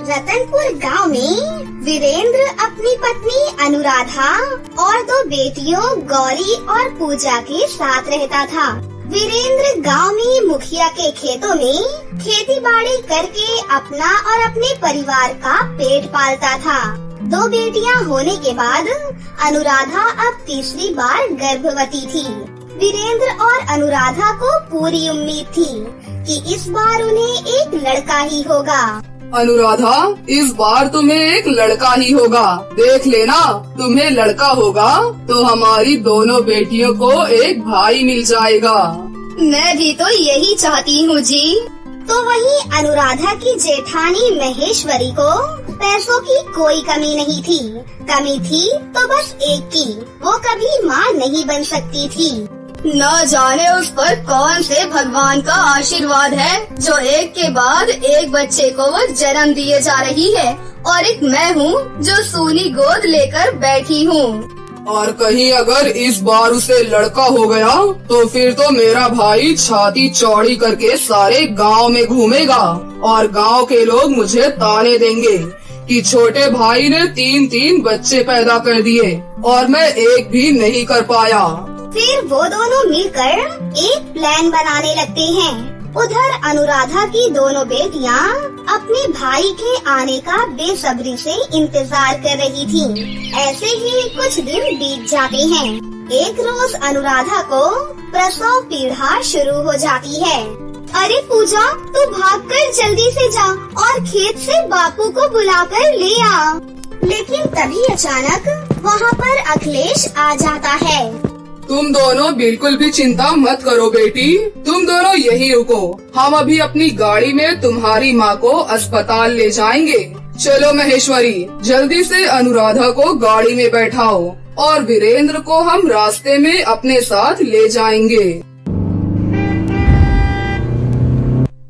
रतनपुर गांव में वीरेंद्र अपनी पत्नी अनुराधा और 2 बेटियों गौरी और पूजा के साथ रहता था। वीरेंद्र गांव में मुखिया के खेतों में खेती बाड़ी करके अपना और अपने परिवार का पेट पालता था। 2 बेटियां होने के बाद अनुराधा अब तीसरी बार गर्भवती थी। वीरेंद्र और अनुराधा को पूरी उम्मीद थी कि इस बार उन्हें एक लड़का ही होगा। अनुराधा, इस बार तुम्हें एक लड़का ही होगा। देख लेना, तुम्हें लड़का होगा तो हमारी दोनों बेटियों को एक भाई मिल जाएगा। मैं भी तो यही चाहती हूँ जी। तो वहीं अनुराधा की जेठानी महेश्वरी को पैसों की कोई कमी नहीं थी। कमी थी तो बस एक की, वो कभी माँ नहीं बन सकती थी। न जाने उस पर कौन से भगवान का आशीर्वाद है जो एक के बाद एक बच्चे को वो जन्म दिए जा रही है, और एक मैं हूँ जो सूनी गोद लेकर बैठी हूँ। और कहीं अगर इस बार उसे लड़का हो गया तो फिर तो मेरा भाई छाती चौड़ी करके सारे गांव में घूमेगा और गांव के लोग मुझे ताने देंगे कि छोटे भाई ने 3 बच्चे पैदा कर दिए और मैं एक भी नहीं कर पाया। फिर वो दोनों मिलकर एक प्लान बनाने लगते हैं। उधर अनुराधा की दोनों बेटियां अपने भाई के आने का बेसब्री से इंतजार कर रही थीं। ऐसे ही कुछ दिन बीत जाते हैं। एक रोज अनुराधा को प्रसव पीड़ा शुरू हो जाती है। अरे पूजा, तू भागकर जल्दी से जा और खेत से बापू को बुलाकर ले आ। लेकिन तभी अचानक वहाँ पर अखिलेश आ जाता है। तुम दोनों बिल्कुल भी चिंता मत करो बेटी, तुम दोनों यही रुको। हम अभी अपनी गाड़ी में तुम्हारी माँ को अस्पताल ले जाएंगे। चलो महेश्वरी, जल्दी से अनुराधा को गाड़ी में बैठाओ और वीरेंद्र को हम रास्ते में अपने साथ ले जाएंगे।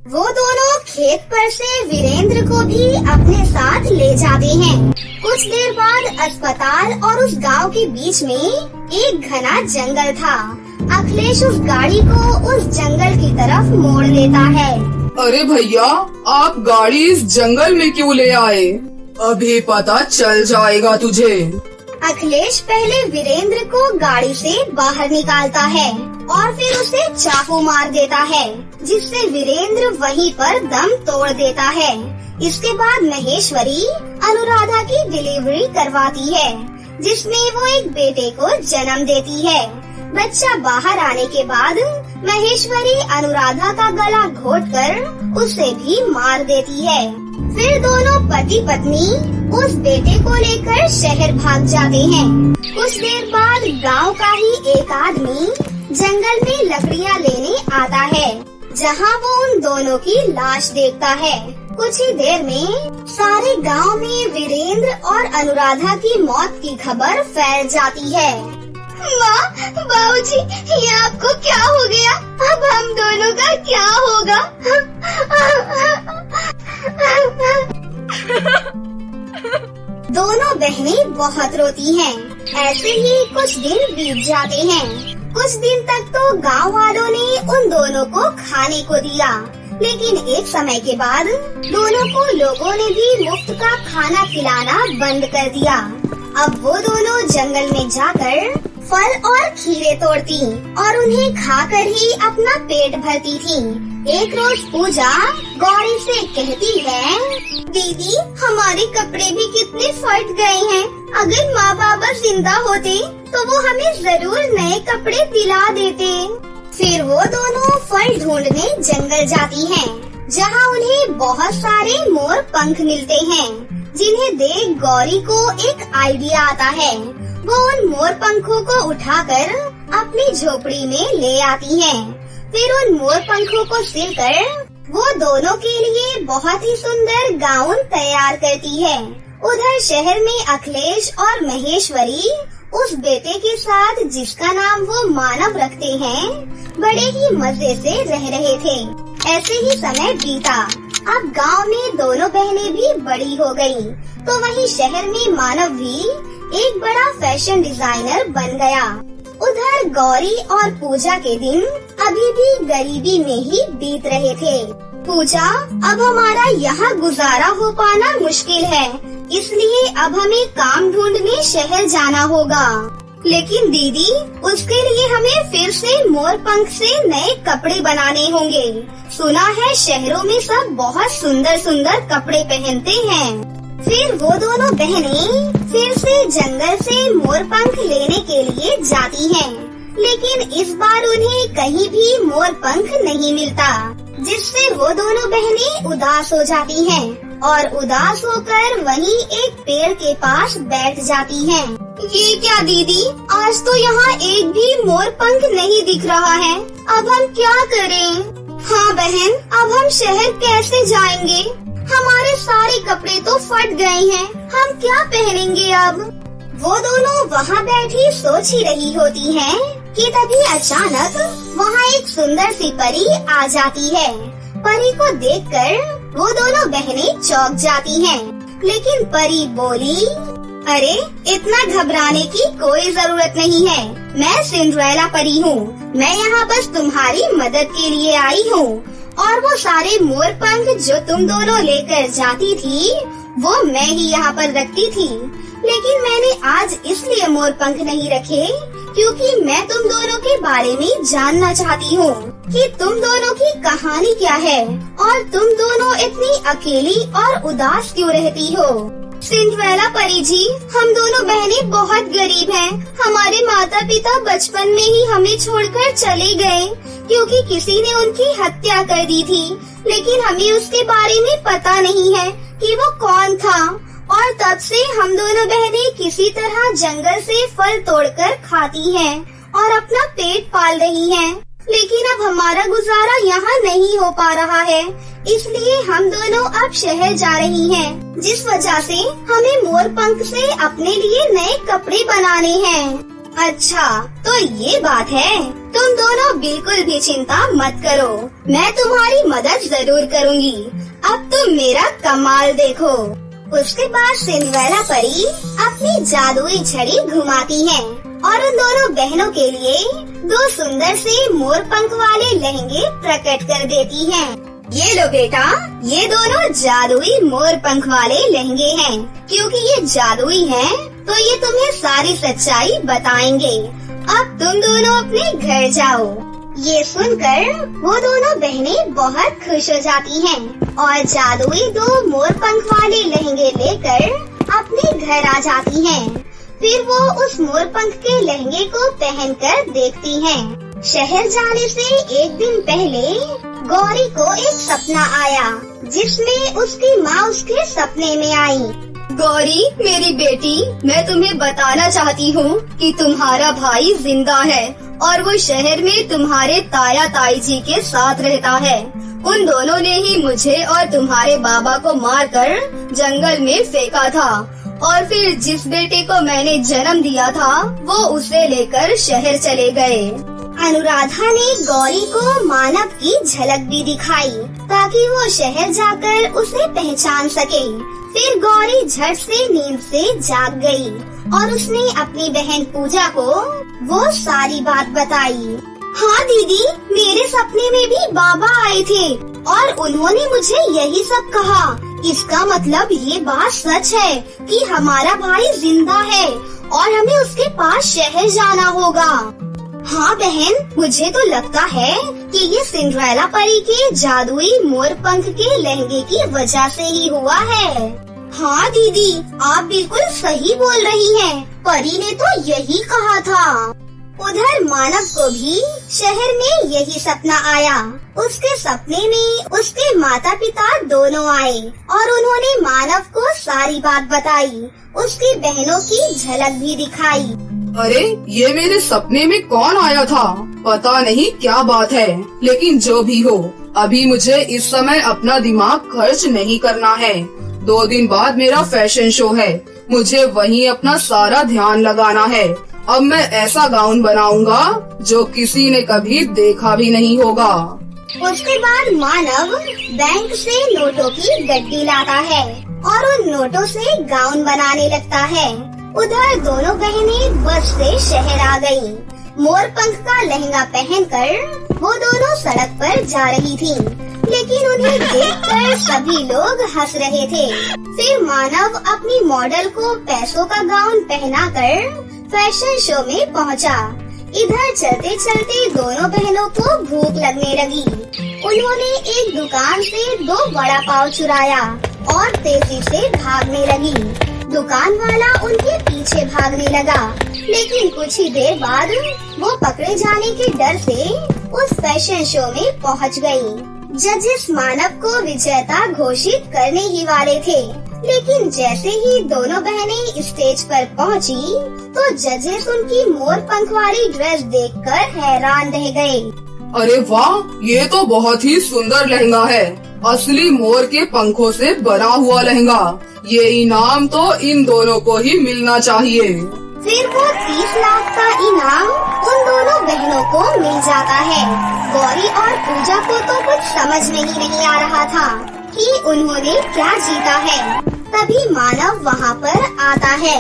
वो दोनों खेत पर से वीरेंद्र को भी अपने साथ ले जाते हैं। कुछ देर बाद अस्पताल और उस गांव के बीच में एक घना जंगल था। अखिलेश उस गाड़ी को उस जंगल की तरफ मोड़ लेता है। अरे भैया, आप गाड़ी इस जंगल में क्यों ले आए? अभी पता चल जाएगा तुझे। अखिलेश पहले वीरेंद्र को गाड़ी से बाहर निकालता है और फिर उसे चाकू मार देता है, जिससे वीरेंद्र वहीं पर दम तोड़ देता है। इसके बाद महेश्वरी अनुराधा की डिलीवरी करवाती है, जिसमें वो एक बेटे को जन्म देती है। बच्चा बाहर आने के बाद महेश्वरी अनुराधा का गला घोटकर उसे भी मार देती है। फिर दोनों पति पत्नी उस बेटे को लेकर शहर भाग जाते हैं। कुछ देर बाद गांव का ही एक आदमी जंगल में लकड़ियां लेने आता है, जहां वो उन दोनों की लाश देखता है। कुछ ही देर में सारे गांव में वीरेंद्र और अनुराधा की मौत की खबर फैल जाती है। माँ, बाबूजी, ये आपको क्या हो गया? अब हम दोनों का क्या होगा? दोनों बहनें बहुत रोती हैं। ऐसे ही कुछ दिन बीत जाते हैं। कुछ दिन तक तो गांव वालों ने उन दोनों को खाने को दिया, लेकिन एक समय के बाद दोनों को लोगों ने भी मुफ्त का खाना खिलाना बंद कर दिया। अब वो दोनों जंगल में जाकर फल और खीरे तोड़ती और उन्हें खाकर ही अपना पेट भरती थी। एक रोज पूजा गौरी से कहती है, दीदी, हमारे कपड़े भी कितने फट गए हैं। अगर माँ बाबा जिंदा होते तो वो हमें जरूर नए कपड़े दिला देते। फिर वो दोनों फल ढूंढने जंगल जाती हैं, जहाँ उन्हें बहुत सारे मोर पंख मिलते हैं, जिन्हें देख गौरी को एक आइडिया आता है। वो उन मोर पंखों को उठाकर अपनी झोपड़ी में ले आती हैं। फिर उन मोर पंखों को सिलकर वो दोनों के लिए बहुत ही सुंदर गाउन तैयार करती है। उधर शहर में अखिलेश और महेश्वरी उस बेटे के साथ, जिसका नाम वो मानव रखते हैं, बड़े ही मजे से रह रहे थे। ऐसे ही समय बीता। अब गांव में दोनों बहनें भी बड़ी हो गयी, तो वहीं शहर में मानव भी एक बड़ा फैशन डिजाइनर बन गया। उधर गौरी और पूजा के दिन अभी भी गरीबी में ही बीत रहे थे। पूजा, अब हमारा यहाँ गुजारा हो पाना मुश्किल है, इसलिए अब हमें काम ढूंढने शहर जाना होगा। लेकिन दीदी, उसके लिए हमें फिर से मोर पंख से नए कपड़े बनाने होंगे। सुना है शहरों में सब बहुत सुंदर सुंदर कपड़े पहनते हैं। फिर वो दोनों बहनें फिर से जंगल से मोर पंख लेने के लिए जाती हैं, लेकिन इस बार उन्हें कहीं भी मोर पंख नहीं मिलता, जिससे वो दोनों बहनें उदास हो जाती हैं और उदास होकर वहीं एक पेड़ के पास बैठ जाती हैं। ये क्या दीदी, आज तो यहाँ एक भी मोर पंख नहीं दिख रहा है, अब हम क्या करें? हाँ बहन, अब हम शहर कैसे जाएंगे? हमारे सारे कपड़े तो फट गए हैं, हम क्या पहनेंगे अब? वो दोनों वहाँ बैठी सोच ही रही होती हैं कि तभी अचानक वहाँ एक सुंदर सी परी आ जाती है। परी को देखकर वो दोनों बहनें चौंक जाती हैं, लेकिन परी बोली, अरे इतना घबराने की कोई जरूरत नहीं है, मैं सिंड्रेला परी हूँ, मैं यहाँ बस तुम्हारी मदद के लिए आई हूँ। और वो सारे मोर पंख जो तुम दोनों लेकर जाती थी, वो मैं ही यहाँ पर रखती थी, लेकिन मैंने आज इसलिए मोर पंख नहीं रखे क्योंकि मैं तुम दोनों के बारे में जानना चाहती हूँ कि तुम दोनों की कहानी क्या है और तुम दोनों इतनी अकेली और उदास क्यों रहती हो। सिंड्रेला परी जी, हम दोनों बहनें बहुत गरीब हैं। हमारे माता पिता बचपन में ही हमें छोड़कर चले गए क्योंकि किसी ने उनकी हत्या कर दी थी, लेकिन हमें उसके बारे में पता नहीं है कि वो कौन था। और तब से हम दोनों बहनें किसी तरह जंगल से फल तोड़कर खाती हैं और अपना पेट पाल रही हैं। लेकिन अब हमारा गुजारा यहाँ नहीं हो पा रहा है, इसलिए हम दोनों अब शहर जा रही हैं, जिस वजह से हमें मोर पंख से अपने लिए नए कपड़े बनाने हैं। अच्छा, तो ये बात है। तुम दोनों बिल्कुल भी चिंता मत करो, मैं तुम्हारी मदद जरूर करूँगी। अब तुम मेरा कमाल देखो। उसके बाद सिंड्रेला परी अपनी जादुई छड़ी घुमाती है और उन दोनों बहनों के लिए दो सुंदर से मोर पंख वाले लहंगे प्रकट कर देती हैं। ये लो बेटा, ये दोनों जादुई मोर पंख वाले लहंगे हैं। क्योंकि ये जादुई हैं, तो ये तुम्हें सारी सच्चाई बताएंगे। अब तुम दोनों अपने घर जाओ। ये सुनकर वो दोनों बहनें बहुत खुश हो जाती हैं और जादुई दो मोर पंख वाले लहंगे लेकर अपने घर आ जाती हैं। फिर वो उस मोर पंख के लहंगे को पहनकर देखती हैं। शहर जाने से एक दिन पहले गौरी को एक सपना आया, जिसमें उसकी माँ उसके सपने में आई। गौरी मेरी बेटी, मैं तुम्हें बताना चाहती हूँ कि तुम्हारा भाई जिंदा है और वो शहर में तुम्हारे ताया ताई जी के साथ रहता है। उन दोनों ने ही मुझे और तुम्हारे बाबा को मारकर जंगल में फेंका था और फिर जिस बेटे को मैंने जन्म दिया था वो उसे लेकर शहर चले गए। अनुराधा ने गौरी को मानव की झलक भी दिखाई ताकि वो शहर जाकर उसे पहचान सके। फिर गौरी झट से नींद से जाग गई और उसने अपनी बहन पूजा को वो सारी बात बताई। हाँ दीदी, मेरे सपने में भी बाबा आए थे और उन्होंने मुझे यही सब कहा। इसका मतलब ये बात सच है कि हमारा भाई जिंदा है और हमें उसके पास शहर जाना होगा। हाँ बहन, मुझे तो लगता है कि ये सिंड्रेला परी के जादुई मोर पंख के लहंगे की वजह से ही हुआ है। हाँ दीदी, आप बिल्कुल सही बोल रही हैं। परी ने तो यही कहा था। उधर मानव को भी शहर में यही सपना आया। उसके सपने में उसके माता पिता दोनों आए और उन्होंने मानव को सारी बात बताई। उसकी बहनों की झलक भी दिखाई। अरे, ये मेरे सपने में कौन आया था? पता नहीं क्या बात है, लेकिन जो भी हो, अभी मुझे इस समय अपना दिमाग खर्च नहीं करना है। 2 दिन बाद मेरा फैशन शो है, मुझे वहीं अपना सारा ध्यान लगाना है। अब मैं ऐसा गाउन बनाऊंगा जो किसी ने कभी देखा भी नहीं होगा। उसके बाद मानव बैंक से नोटों की गड्डी लाता है और उन नोटों से गाउन बनाने लगता है। उधर दोनों बहनें बस से शहर आ गयी। मोर पंख का लहंगा पहनकर वो दोनों सड़क पर जा रही थी। लेकिन उन्हें देखकर सभी लोग हंस रहे थे। फिर मानव अपनी मॉडल को पैसों का गाउन पहनाकर फैशन शो में पहुंचा। इधर चलते चलते दोनों बहनों को भूख लगने लगी। उन्होंने एक दुकान से 2 वड़ा पाव चुराया और तेजी से भागने लगी। दुकान वाला उनके पीछे भागने लगा, लेकिन कुछ ही देर बाद वो पकड़े जाने के डर से उस फैशन शो में पहुंच गई। जजेस मानव को विजेता घोषित करने ही वाले थे, लेकिन जैसे ही दोनों बहनें स्टेज पर पहुंची, तो जजेस उनकी मोर पंख वाली ड्रेस देखकर हैरान रह गए। अरे वाह, ये तो बहुत ही सुंदर लहंगा है। असली मोर के पंखों से बना हुआ लहंगा। ये इनाम तो इन दोनों को ही मिलना चाहिए। फिर वो 30 लाख का इनाम उन दोनों बहनों को मिल जाता है। गौरी और पूजा को तो कुछ समझ में ही नहीं आ रहा था कि उन्होंने क्या जीता है। तभी मानव वहाँ पर आता है।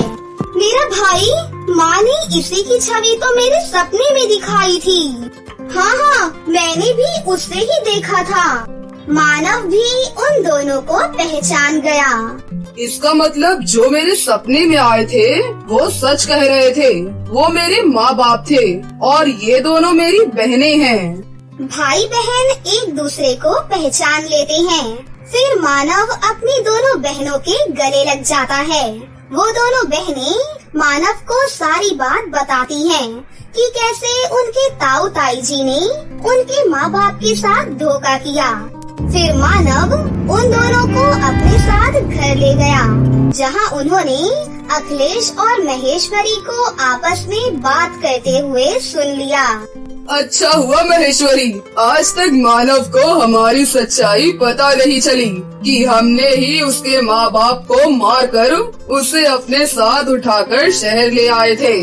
मेरा भाई, माँ ने इसी की छवि तो मेरे सपने में दिखाई थी। हाँ, मैंने भी उससे ही देखा था। मानव भी उन दोनों को पहचान गया। इसका मतलब जो मेरे सपने में आए थे वो सच कह रहे थे। वो मेरे माँ बाप थे और ये दोनों मेरी बहनें हैं। भाई बहन एक दूसरे को पहचान लेते हैं। फिर मानव अपनी दोनों बहनों के गले लग जाता है। वो दोनों बहनें मानव को सारी बात बताती हैं कि कैसे उनके ताऊ ताई जी ने उनके माँ बाप के साथ धोखा किया। फिर मानव उन दोनों को अपने साथ घर ले गया, जहां उन्होंने अखिलेश और महेश्वरी को आपस में बात करते हुए सुन लिया। अच्छा हुआ महेश्वरी, आज तक मानव को हमारी सच्चाई पता नहीं चली कि हमने ही उसके माँ बाप को मारकर उसे अपने साथ उठाकर शहर ले आए थे।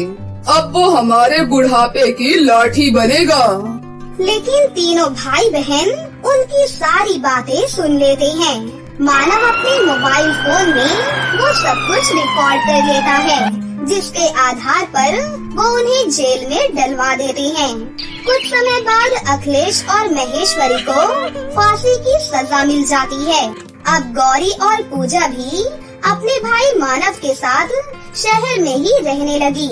अब वो हमारे बुढ़ापे की लाठी बनेगा। लेकिन तीनों भाई बहन उनकी सारी बातें सुन लेते हैं। मानव अपने मोबाइल फोन में वो सब कुछ रिकॉर्ड कर लेता है, जिसके आधार पर वो उन्हें जेल में डलवा देते हैं। कुछ समय बाद अखिलेश और महेश्वरी को फांसी की सजा मिल जाती है। अब गौरी और पूजा भी अपने भाई मानव के साथ शहर में ही रहने लगी।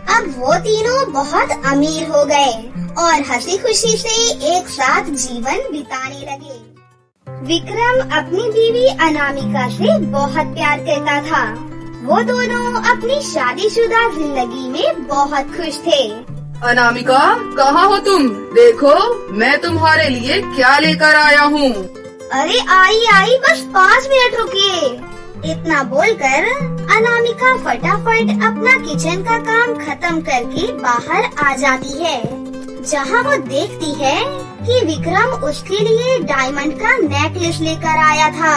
अब वो तीनों बहुत अमीर हो गए और हंसी खुशी से एक साथ जीवन बिताने लगे। विक्रम अपनी बीवी अनामिका से बहुत प्यार करता था। वो दोनों अपनी शादीशुदा जिंदगी में बहुत खुश थे। अनामिका, कहाँ हो तुम? देखो मैं तुम्हारे लिए क्या लेकर आया हूँ। अरे आई बस 5 मिनट रुकिए। इतना बोलकर अनामिका फटाफट अपना किचन का काम खत्म करके बाहर आ जाती है, जहाँ वो देखती है कि विक्रम उसके लिए डायमंड का नेकलेस लेकर आया था।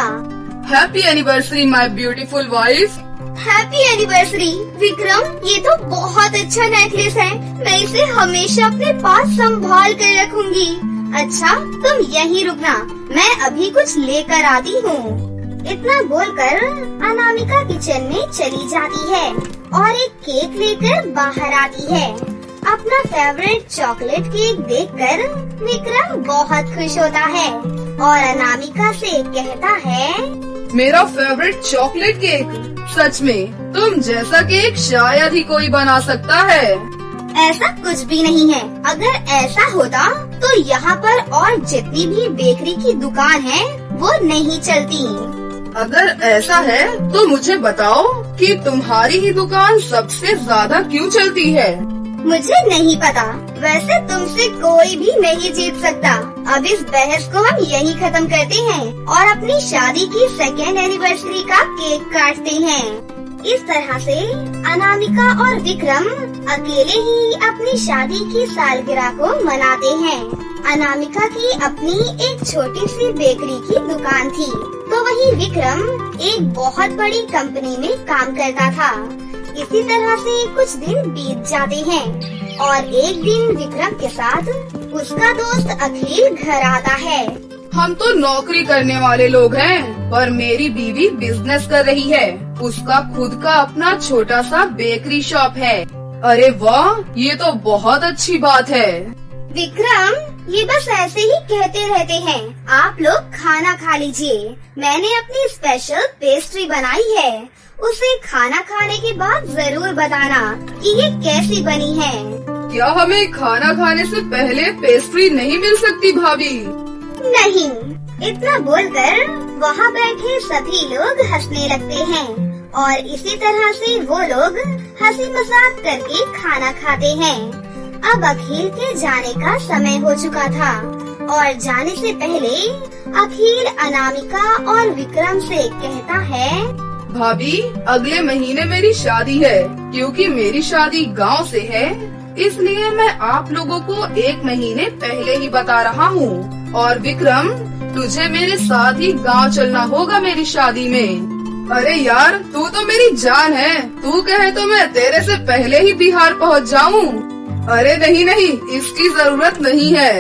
Happy anniversary my beautiful wife. Happy anniversary Vikram, ये तो बहुत अच्छा नेकलेस है। मैं इसे हमेशा अपने पास संभाल कर रखूंगी। अच्छा, तुम यहीं रुकना, मैं अभी कुछ लेकर आती हूँ। इतना बोलकर अनामिका किचन में चली जाती है और एक केक लेकर बाहर आती है। अपना फेवरेट चॉकलेट केक देखकर विक्रम बहुत खुश होता है और अनामिका से कहता है, मेरा फेवरेट चॉकलेट केक, सच में तुम जैसा केक शायद ही कोई बना सकता है। ऐसा कुछ भी नहीं है। अगर ऐसा होता तो यहाँ पर और जितनी भी बेकरी की दुकान है वो नहीं चलती। अगर ऐसा है तो मुझे बताओ कि तुम्हारी ही दुकान सबसे ज्यादा क्यों चलती है? मुझे नहीं पता। वैसे तुमसे कोई भी नहीं जीत सकता। अब इस बहस को हम यहीं खत्म करते हैं और अपनी शादी की 2nd एनिवर्सरी का केक काटते हैं। इस तरह से अनामिका और विक्रम अकेले ही अपनी शादी की सालगिरह को मनाते हैं। अनामिका की अपनी एक छोटी सी बेकरी की दुकान थी, तो वही विक्रम एक बहुत बड़ी कंपनी में काम करता था। इसी तरह से कुछ दिन बीत जाते हैं और एक दिन विक्रम के साथ उसका दोस्त अखिल घर आता है। हम तो नौकरी करने वाले लोग हैं, पर मेरी बीवी बिजनेस कर रही है। उसका खुद का अपना छोटा सा बेकरी शॉप है। अरे वाह, ये तो बहुत अच्छी बात है। विक्रम, ये बस ऐसे ही कहते रहते हैं। आप लोग खाना खा लीजिए। मैंने अपनी स्पेशल पेस्ट्री बनाई है। उसे खाना खाने के बाद जरूर बताना कि ये कैसी बनी है। क्या हमें खाना खाने से पहले पेस्ट्री नहीं मिल सकती भाभी? नहीं, इतना बोलकर वहाँ बैठे सभी लोग हंसने लगते हैं और इसी तरह से वो लोग हंसी मजाक करके खाना खाते हैं। अब अखिल के जाने का समय हो चुका था और जाने से पहले अखिल अनामिका और विक्रम से कहता है, भाभी अगले महीने मेरी शादी है। क्योंकि मेरी शादी गांव से है, इसलिए मैं आप लोगों को 1 महीने पहले ही बता रहा हूँ। और विक्रम, तुझे मेरे साथ ही गांव चलना होगा मेरी शादी में। अरे यार, तू तो मेरी जान है। तू कहे तो मैं तेरे से पहले ही बिहार पहुँच जाऊँ। अरे नहीं नहीं, इसकी जरूरत नहीं है।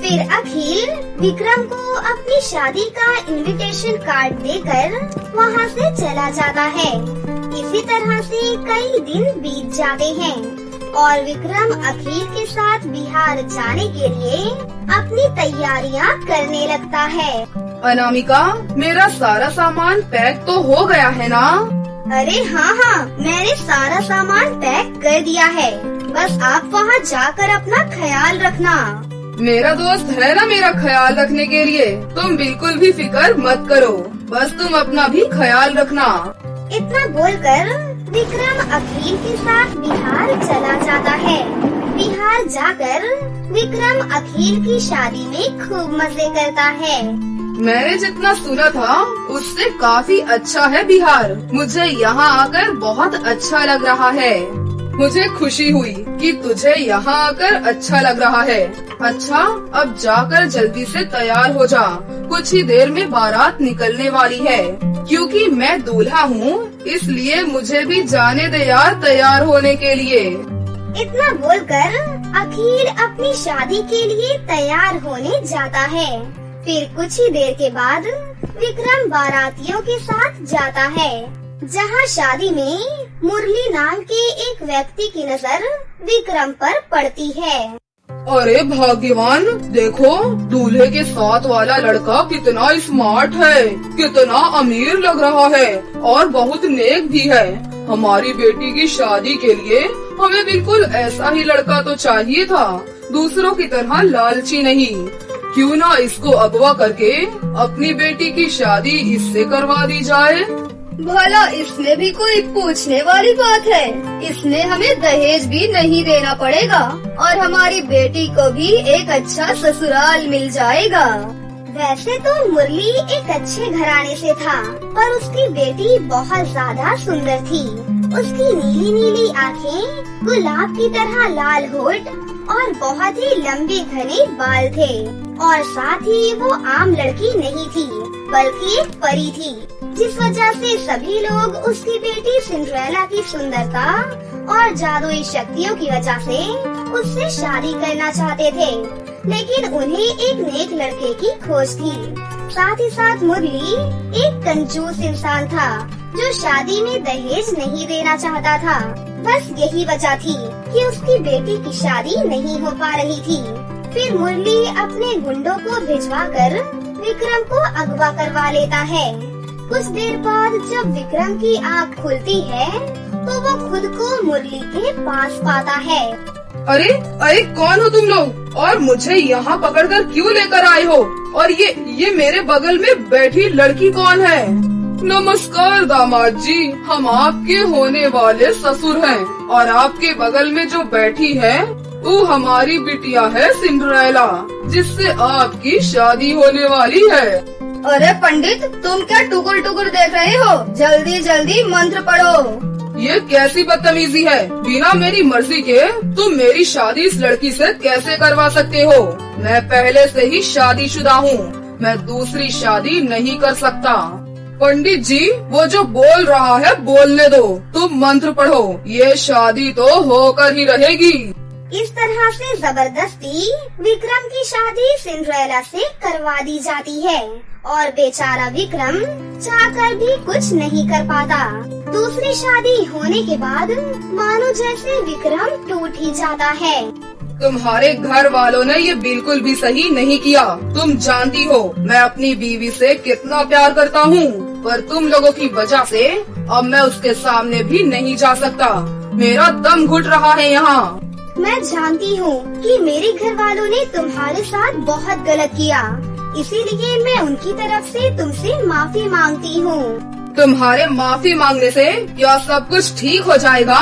फिर अखिल विक्रम को अपनी शादी का इनविटेशन कार्ड देकर वहाँ से चला जाता है। इसी तरह से कई दिन बीत जाते हैं और विक्रम अखिल के साथ बिहार जाने के लिए अपनी तैयारियाँ करने लगता है। अनामिका, मेरा सारा सामान पैक तो हो गया है ना? अरे हाँ, मैंने सारा सामान पैक कर दिया है। बस आप वहाँ जाकर अपना ख्याल रखना। मेरा दोस्त है ना मेरा ख्याल रखने के लिए। तुम बिल्कुल भी फिक्र मत करो, बस तुम अपना भी ख्याल रखना। इतना बोलकर विक्रम अखिल के साथ बिहार चला जाता है। बिहार जाकर विक्रम अखिल की शादी में खूब मजे करता है। मैंने जितना सुना था उससे काफी अच्छा है बिहार। मुझे यहाँ आकर बहुत अच्छा लग रहा है। मुझे खुशी हुई कि तुझे यहाँ आकर अच्छा लग रहा है। अच्छा, अब जाकर जल्दी से तैयार हो जा। कुछ ही देर में बारात निकलने वाली है। क्योंकि मैं दूल्हा हूँ, इसलिए मुझे भी जाने दे यार तैयार होने के लिए। इतना बोलकर अखिल अपनी शादी के लिए तैयार होने जाता है। फिर कुछ ही देर के बाद विक्रम बारातियों के साथ जाता है, जहाँ शादी में मुरली नाम के एक व्यक्ति की नजर विक्रम पर पड़ती है। अरे भाग्यवान, देखो दूल्हे के साथ वाला लड़का कितना स्मार्ट है, कितना अमीर लग रहा है और बहुत नेक भी है। हमारी बेटी की शादी के लिए हमें बिल्कुल ऐसा ही लड़का तो चाहिए था, दूसरों की तरह लालची नहीं। क्यों ना इसको अगवा करके अपनी बेटी की शादी इससे करवा दी जाए। भला इसमें भी कोई पूछने वाली बात है? इसमें हमें दहेज भी नहीं देना पड़ेगा और हमारी बेटी को भी एक अच्छा ससुराल मिल जाएगा। वैसे तो मुरली एक अच्छे घराने से था, पर उसकी बेटी बहुत ज्यादा सुंदर थी। उसकी नीली नीली आँखें, गुलाब की तरह लाल होठ और बहुत ही लंबे घने बाल थे और साथ ही वो आम लड़की नहीं थी बल्कि एक परी थी, जिस वजह से सभी लोग उसकी बेटी सिंड्रेला की सुंदरता और जादुई शक्तियों की वजह से उससे शादी करना चाहते थे। लेकिन उन्हें एक नेक लड़के की खोज थी। साथ ही साथ मुरली एक कंजूस इंसान था जो शादी में दहेज नहीं देना चाहता था। बस यही वजह थी कि उसकी बेटी की शादी नहीं हो पा रही थी। फिर मुरली अपने गुंडों को भिजवाकर विक्रम को अगवा करवा लेता है। कुछ देर बाद जब विक्रम की आँख खुलती है तो वो खुद को मुरली के पास पाता है। अरे अरे, कौन हो तुम लोग और मुझे यहाँ पकड़कर क्यों लेकर आए हो? और ये मेरे बगल में बैठी लड़की कौन है? नमस्कार दामाद जी, हम आपके होने वाले ससुर हैं और आपके बगल में जो बैठी है वो हमारी बिटिया है सिंड्रेला, जिससे आपकी शादी होने वाली है। अरे पंडित, तुम क्या टुकुर टुकुर देख रहे हो? जल्दी जल्दी मंत्र पढ़ो। ये कैसी बदतमीजी है? बिना मेरी मर्जी के तुम मेरी शादी इस लड़की से कैसे करवा सकते हो? मैं पहले से ही शादीशुदा हूँ, मैं दूसरी शादी नहीं कर सकता। पंडित जी, वो जो बोल रहा है बोलने दो, तुम मंत्र पढ़ो, ये शादी तो होकर ही रहेगी। इस तरह से जबरदस्ती विक्रम की शादी सिंड्रेला से करवा दी जाती है और बेचारा विक्रम चाहकर भी कुछ नहीं कर पाता। दूसरी शादी होने के बाद मानो जैसे विक्रम टूट ही जाता है। तुम्हारे घर वालों ने ये बिल्कुल भी सही नहीं किया। तुम जानती हो मैं अपनी बीवी से कितना प्यार करता हूँ, पर तुम लोगों की वजह से अब मैं उसके सामने भी नहीं जा सकता। मेरा दम घुट रहा है यहाँ। मैं जानती हूँ कि मेरे घर वालों ने तुम्हारे साथ बहुत गलत किया, इसीलिए मैं उनकी तरफ से तुमसे माफी मांगती हूँ। तुम्हारे माफी मांगने से क्या सब कुछ ठीक हो जाएगा?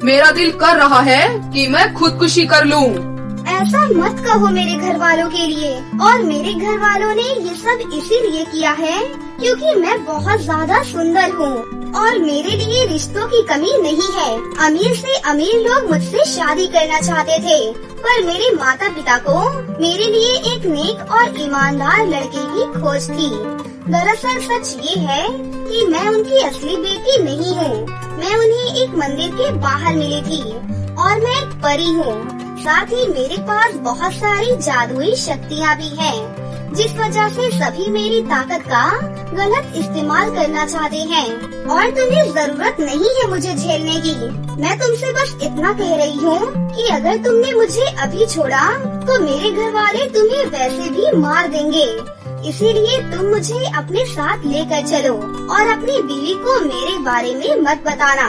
मेरा दिल कर रहा है कि मैं खुदकुशी कर लूं। ऐसा मत कहो मेरे घर वालों के लिए। और मेरे घर वालों ने ये सब इसीलिए किया है क्योंकि मैं बहुत ज्यादा सुंदर हूँ और मेरे लिए रिश्तों की कमी नहीं है। अमीर से अमीर लोग मुझसे शादी करना चाहते थे, पर मेरे माता पिता को मेरे लिए एक नेक और ईमानदार लड़के की खोज थी। दरअसल सच ये है कि मैं उनकी असली बेटी नहीं हूँ। मैं उन्हें एक मंदिर के बाहर मिली थी और मैं एक परी हूँ। साथ ही मेरे पास बहुत सारी जादुई शक्तियाँ भी हैं, जिस वजह से सभी मेरी ताकत का गलत इस्तेमाल करना चाहते हैं। और तुम्हें जरूरत नहीं है मुझे झेलने की। मैं तुमसे बस इतना कह रही हूँ कि अगर तुमने मुझे अभी छोड़ा तो मेरे घर वाले तुम्हें वैसे भी मार देंगे। इसीलिए तुम मुझे अपने साथ लेकर चलो और अपनी बीवी को मेरे बारे में मत बताना।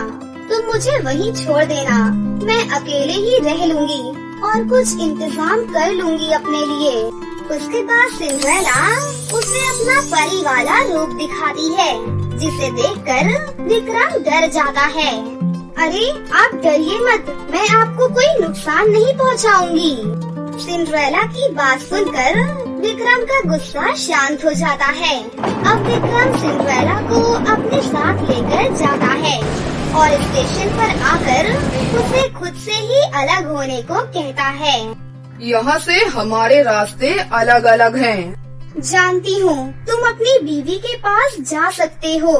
तुम मुझे वहीं छोड़ देना। मैं अकेले ही रह लूंगी और कुछ इंतजाम कर लूंगी अपने लिए। उसके बाद सिंड्रेला उसे अपना परी वाला रूप दिखाती है, जिसे देखकर विक्रम डर जाता है। अरे आप डरिए मत, मैं आपको कोई नुकसान नहीं पहुंचाऊंगी। सिंड्रेला की बात सुनकर विक्रम का गुस्सा शांत हो जाता है। अब विक्रम सिंड्रेला को अपने साथ लेकर जाता है और स्टेशन पर आकर उसे खुद से ही अलग होने को कहता है। यहाँ से हमारे रास्ते अलग अलग हैं। जानती हूँ तुम अपनी बीवी के पास जा सकते हो।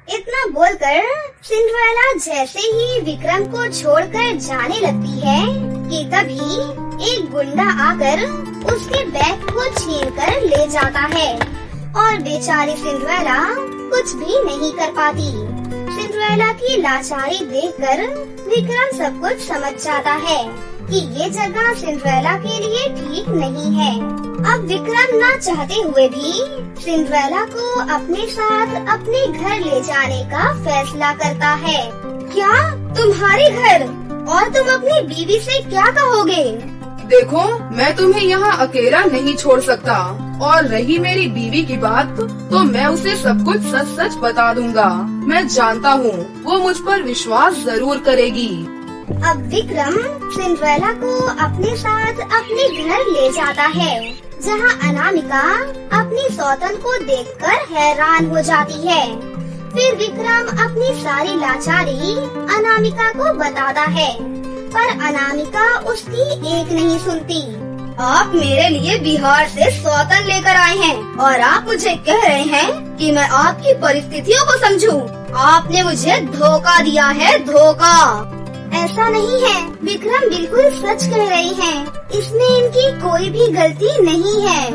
इतना बोलकर सिंड्रेला जैसे ही विक्रम को छोड़कर जाने लगती है कि तभी एक गुंडा आकर उसके बैग को छीनकर ले जाता है और बेचारी सिंड्रेला कुछ भी नहीं कर पाती। सिंड्रेला की लाचारी देखकर विक्रम सब कुछ समझ जाता है कि ये जगह सिंड्रेला के लिए ठीक नहीं है। अब विक्रम ना चाहते हुए भी सिंड्रेला को अपने साथ अपने घर ले जाने का फैसला करता है। क्या तुम्हारे घर? और तुम अपनी बीवी से क्या कहोगे? देखो मैं तुम्हें यहाँ अकेला नहीं छोड़ सकता, और रही मेरी बीवी की बात तो मैं उसे सब कुछ सच सच बता दूंगा। मैं जानता हूँ वो मुझ पर विश्वास जरूर करेगी। अब विक्रम सिंड्रेला को अपने साथ अपने घर ले जाता है, जहाँ अनामिका अपनी सौतन को देखकर हैरान हो जाती है। फिर विक्रम अपनी सारी लाचारी अनामिका को बताता है, पर अनामिका उसकी एक नहीं सुनती। आप मेरे लिए बिहार से सौतन लेकर आए हैं और आप मुझे कह रहे हैं कि मैं आपकी परिस्थितियों को समझूं। आपने मुझे धोखा दिया है, धोखा। ऐसा नहीं है, विक्रम बिल्कुल सच कह रही हैं। इसमें इनकी कोई भी गलती नहीं है।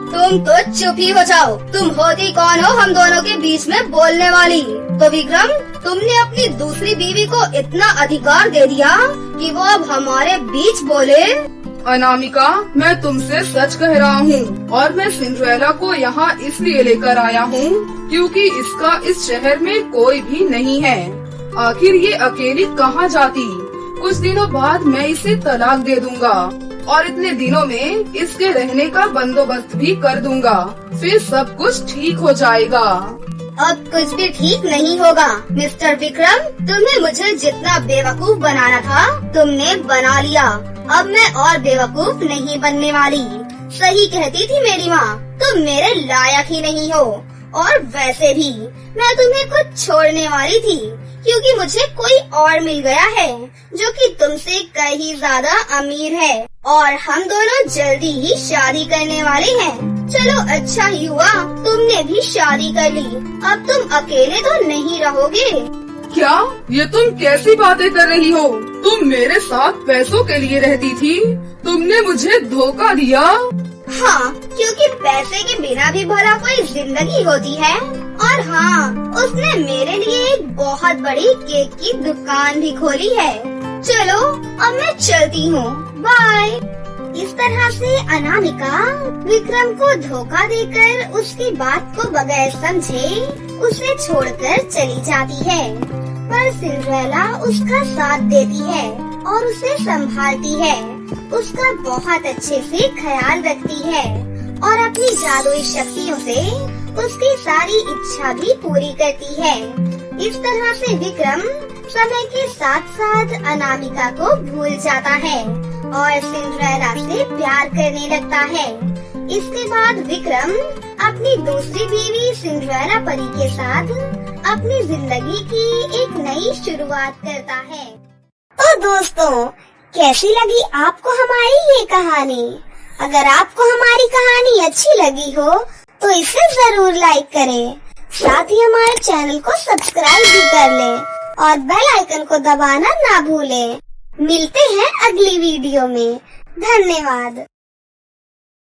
तुम तो चुप ही हो जाओ। तुम होती कौन हो हम दोनों के बीच में बोलने वाली? तो विक्रम, तुमने अपनी दूसरी बीवी को इतना अधिकार दे दिया कि वो अब हमारे बीच बोले? अनामिका, मैं तुमसे सच कह रहा हूँ और मैं सिंड्रेला को यहाँ इसलिए लेकर आया हूँ क्योंकि इसका इस शहर में कोई भी नहीं है। आखिर ये अकेली कहाँ जाती? कुछ दिनों बाद मैं इसे तलाक दे दूंगा और इतने दिनों में इसके रहने का बंदोबस्त भी कर दूंगा। फिर सब कुछ ठीक हो जाएगा। अब कुछ भी ठीक नहीं होगा मिस्टर विक्रम। तुम्हें मुझे जितना बेवकूफ बनाना था तुमने बना लिया। अब मैं और बेवकूफ नहीं बनने वाली। सही कहती थी मेरी माँ, तुम मेरे लायक ही नहीं हो। और वैसे भी मैं तुम्हें खुद छोड़ने वाली थी क्योंकि मुझे कोई और मिल गया है जो कि तुमसे कहीं ज्यादा अमीर है और हम दोनों जल्दी ही शादी करने वाले हैं। चलो अच्छा ही हुआ तुमने भी शादी कर ली। अब तुम अकेले तो नहीं रहोगे। क्या ये तुम कैसी बातें कर रही हो? तुम मेरे साथ पैसों के लिए रहती थी, तुमने मुझे धोखा दिया। हाँ, क्योंकि पैसे के बिना भी भला कोई जिंदगी होती है। और हाँ, उसने मेरे लिए एक बहुत बड़ी केक की दुकान भी खोली है। चलो अब मैं चलती हूँ, बाय। इस तरह से अनामिका विक्रम को धोखा देकर उसकी बात को बगैर समझे उसे छोड़कर चली जाती है। पर सिंड्रेला उसका साथ देती है और उसे संभालती है, उसका बहुत अच्छे से ख्याल रखती है और अपनी जादुई शक्तियों से उसकी सारी इच्छा भी पूरी करती है। इस तरह से विक्रम समय के साथ साथ अनामिका को भूल जाता है और सिंड्रेला से प्यार करने लगता है। इसके बाद विक्रम अपनी दूसरी बीवी सिंड्रेला परी के साथ अपनी जिंदगी की एक नई शुरुआत करता है। तो दोस्तों, कैसी लगी आपको हमारी ये कहानी? अगर आपको हमारी कहानी अच्छी लगी हो तो इसे जरूर लाइक करें, साथ ही हमारे चैनल को सब्सक्राइब भी कर लें और बेल आइकन को दबाना ना भूलें। मिलते हैं अगली वीडियो में। धन्यवाद।